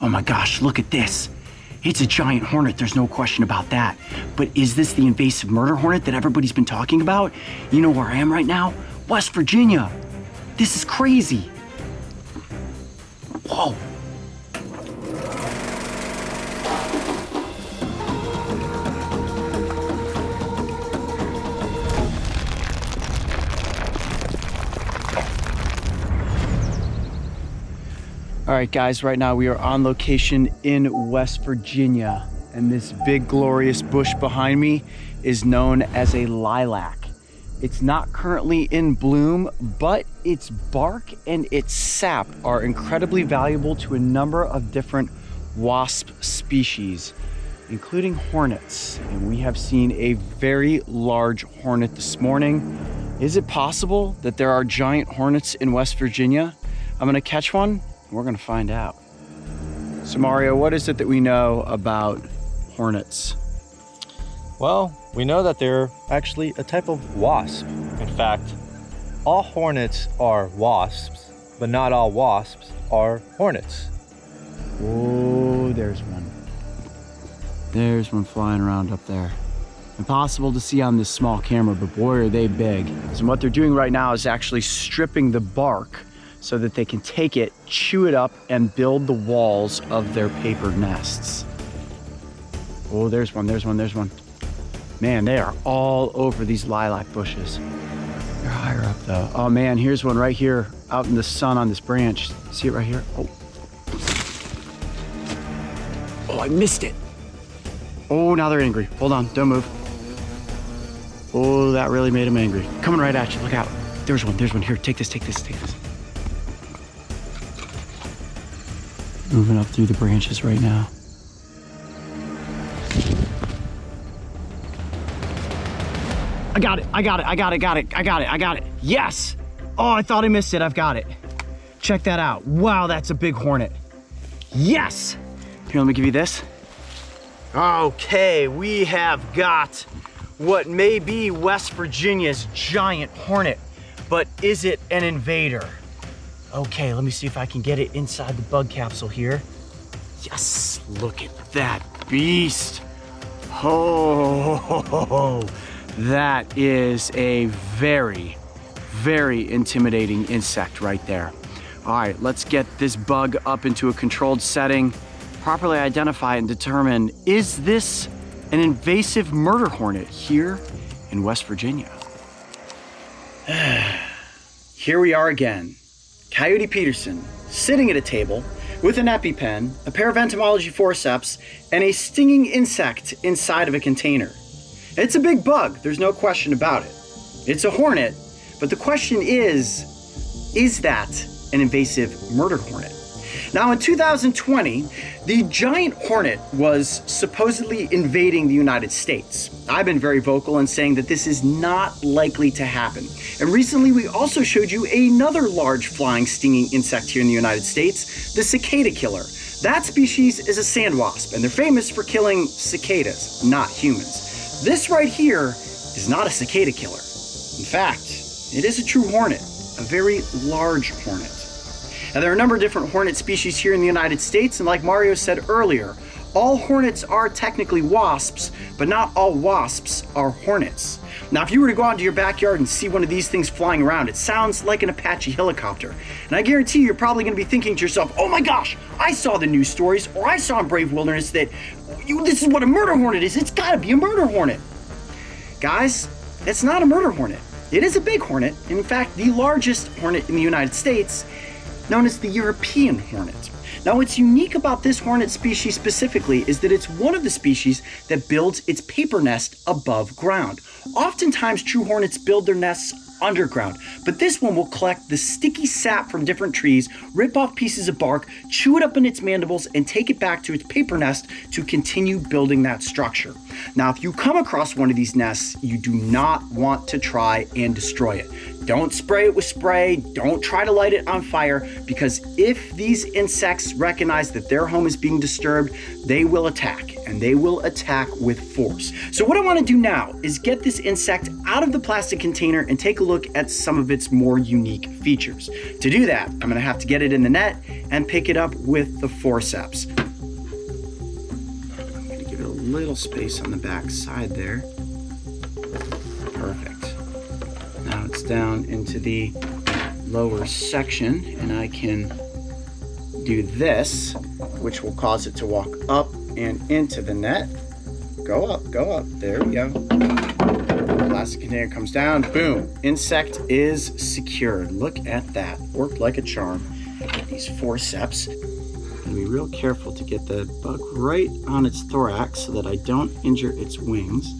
Oh my gosh, look at this. It's a giant hornet, there's no question about that. But is this the invasive murder hornet that everybody's been talking about? You know where I am right now? West Virginia. This is crazy. Whoa. All right, guys, right now we are on location in West Virginia, and this big glorious bush behind me is known as a lilac. It's not currently in bloom, but its bark and its sap are incredibly valuable to a number of different wasp species, including hornets. And we have seen a very large hornet this morning. Is it possible that there are giant hornets in West Virginia? I'm gonna catch one. We're gonna find out. So Mario, what is it that we know about hornets? Well, we know that they're actually a type of wasp. In fact, all hornets are wasps, but not all wasps are hornets. Oh, there's one. There's one flying around up there. Impossible to see on this small camera, but boy, are they big. So what they're doing right now is actually stripping the bark so that they can take it, chew it up, and build the walls of their paper nests. Oh, there's one, there's one, there's one. Man, they are all over these lilac bushes. They're higher up though. Oh man, here's one right here out in the sun on this branch. See it right here? Oh. Oh, I missed it. Oh, now they're angry. Hold on, don't move. Oh, that really made them angry. Coming right at you, look out. There's one, here, take this, take this, take this. Moving up through the branches right now. I got it, I got it, I got it, got it, I got it, I got it. Yes! Oh, I thought I missed it, I've got it. Check that out. Wow, that's a big hornet. Yes! Here, let me give you this. Okay, we have got what may be West Virginia's giant hornet, but is it an invader? Okay, let me see if I can get it inside the bug capsule here. Yes, look at that beast. Oh, that is a very, very intimidating insect right there. All right, let's get this bug up into a controlled setting, properly identify and determine, is this an invasive murder hornet here in West Virginia? Here we are again. Coyote Peterson, sitting at a table with an EpiPen, a pair of entomology forceps, and a stinging insect inside of a container. It's a big bug, there's no question about it. It's a hornet, but the question is that an invasive murder hornet? Now in 2020, the giant hornet was supposedly invading the United States. I've been very vocal in saying that this is not likely to happen. And recently we also showed you another large flying stinging insect here in the United States, the cicada killer. That species is a sand wasp, and they're famous for killing cicadas, not humans. This right here is not a cicada killer. In fact, it is a true hornet, a very large hornet. Now, there are a number of different hornet species here in the United States, and like Mario said earlier, all hornets are technically wasps, but not all wasps are hornets. Now, if you were to go out into your backyard and see one of these things flying around, it sounds like an Apache helicopter. And I guarantee you're probably going to be thinking to yourself, oh my gosh, I saw the news stories, or I saw in Brave Wilderness that this is what a murder hornet is. It's got to be a murder hornet. Guys, it's not a murder hornet. It is a big hornet, and in fact, the largest hornet in the United States, known as the European hornet. Now, what's unique about this hornet species specifically is that it's one of the species that builds its paper nest above ground. Oftentimes, true hornets build their nests underground, but this one will collect the sticky sap from different trees, rip off pieces of bark, chew it up in its mandibles, and take it back to its paper nest to continue building that structure. Now, if you come across one of these nests, you do not want to try and destroy it. Don't spray it with spray, don't try to light it on fire, because if these insects recognize that their home is being disturbed, they will attack. and they will attack with force. So what I want to do now is get this insect out of the plastic container and take a look at some of its more unique features. To do that, I'm going to have to get it in the net and pick it up with the forceps. I'm going to give it a little space on the back side there. Perfect. Now it's down into the lower section, and I can do this, which will cause it to walk up and into the net. Go up, there we go. Plastic container comes down, boom, insect is secured. Look at that, worked like a charm. Get these forceps, and be real careful to get the bug right on its thorax so that I don't injure its wings.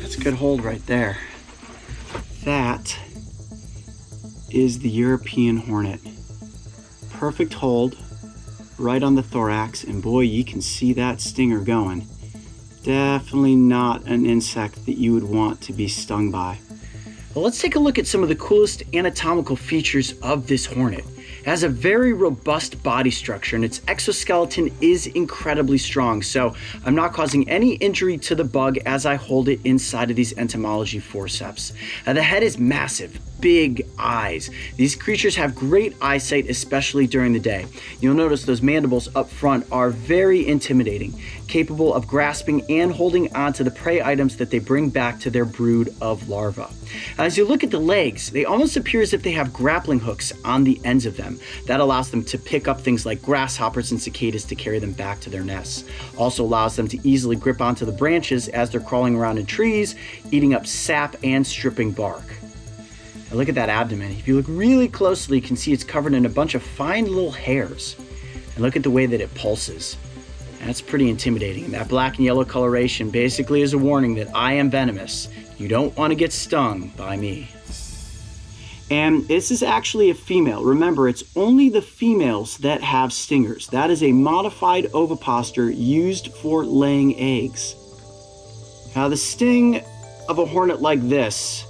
That's a good hold right there. That is the European hornet. Perfect hold right on the thorax, and boy, you can see that stinger going. Definitely not an insect that you would want to be stung by. Well, let's take a look at some of the coolest anatomical features of this hornet. It has a very robust body structure, and its exoskeleton is incredibly strong, so I'm not causing any injury to the bug as I hold it inside of these entomology forceps. The head is massive, big eyes. These creatures have great eyesight, especially during the day. You'll notice those mandibles up front are very intimidating, capable of grasping and holding onto the prey items that they bring back to their brood of larvae. As you look at the legs, they almost appear as if they have grappling hooks on the ends of them. That allows them to pick up things like grasshoppers and cicadas to carry them back to their nests. Also allows them to easily grip onto the branches as they're crawling around in trees, eating up sap and stripping bark. Now look at that abdomen. If you look really closely, you can see it's covered in a bunch of fine little hairs. And look at the way that it pulses. That's pretty intimidating. And that black and yellow coloration basically is a warning that I am venomous. You don't want to get stung by me. And this is actually a female. Remember, it's only the females that have stingers. That is a modified ovipositor used for laying eggs. Now, the sting of a hornet like this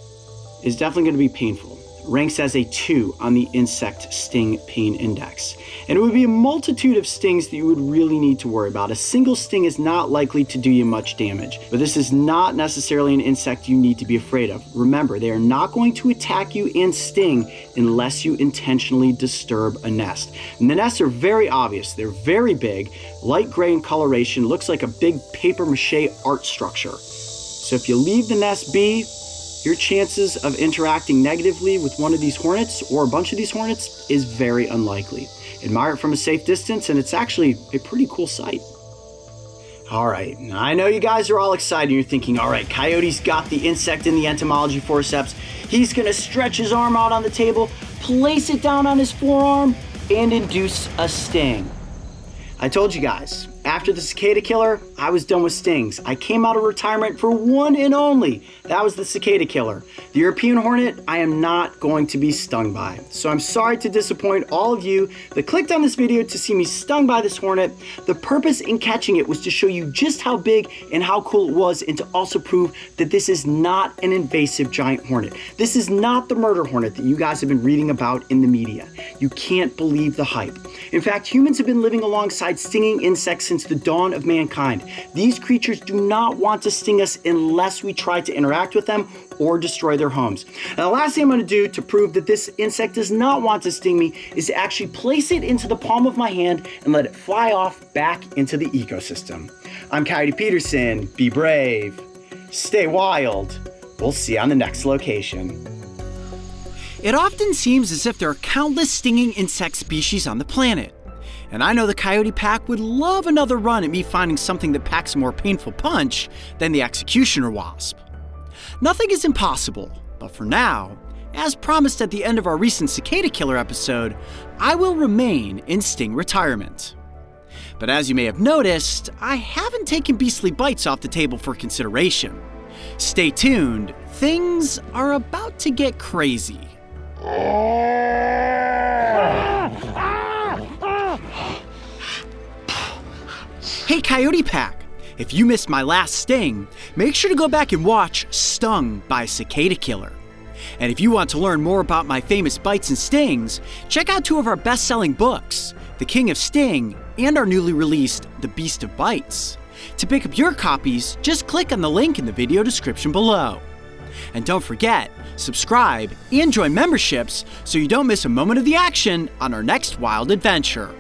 is definitely going to be painful. Ranks as a 2 on the insect sting pain index. And it would be a multitude of stings that you would really need to worry about. A single sting is not likely to do you much damage, but this is not necessarily an insect you need to be afraid of. Remember, they are not going to attack you and sting unless you intentionally disturb a nest. And the nests are very obvious. They're very big, light gray in coloration, looks like a big paper mache art structure. So if you leave the nest be, your chances of interacting negatively with one of these hornets or a bunch of these hornets is very unlikely. Admire it from a safe distance, and it's actually a pretty cool sight. All right, now I know you guys are all excited. You're thinking, all right, Coyote's got the insect in the entomology forceps. He's gonna stretch his arm out on the table, place it down on his forearm, and induce a sting. I told you guys, after the cicada killer, I was done with stings. I came out of retirement for one and only. That was the cicada killer. The European hornet, I am not going to be stung by. So I'm sorry to disappoint all of you that clicked on this video to see me stung by this hornet. The purpose in catching it was to show you just how big and how cool it was, and to also prove that this is not an invasive giant hornet. This is not the murder hornet that you guys have been reading about in the media. You can't believe the hype. In fact, humans have been living alongside stinging insects since the dawn of mankind. These creatures do not want to sting us unless we try to interact with them or destroy their homes. Now, the last thing I'm going to do to prove that this insect does not want to sting me is to actually place it into the palm of my hand and let it fly off back into the ecosystem. I'm Coyote Peterson. Be brave. Stay wild. We'll see you on the next location. It often seems as if there are countless stinging insect species on the planet. And I know the Coyote Pack would love another run at me finding something that packs a more painful punch than the executioner wasp. Nothing is impossible, but for now, as promised at the end of our recent cicada killer episode, I will remain in sting retirement. But as you may have noticed, I haven't taken beastly bites off the table for consideration. Stay tuned, things are about to get crazy. Hey Coyote Pack, if you missed my last sting, make sure to go back and watch Stung by Cicada Killer. And if you want to learn more about my famous bites and stings, check out 2 of our best-selling books, The King of Sting, and our newly released The Beast of Bites. To pick up your copies, just click on the link in the video description below. And don't forget, subscribe and join memberships so you don't miss a moment of the action on our next wild adventure.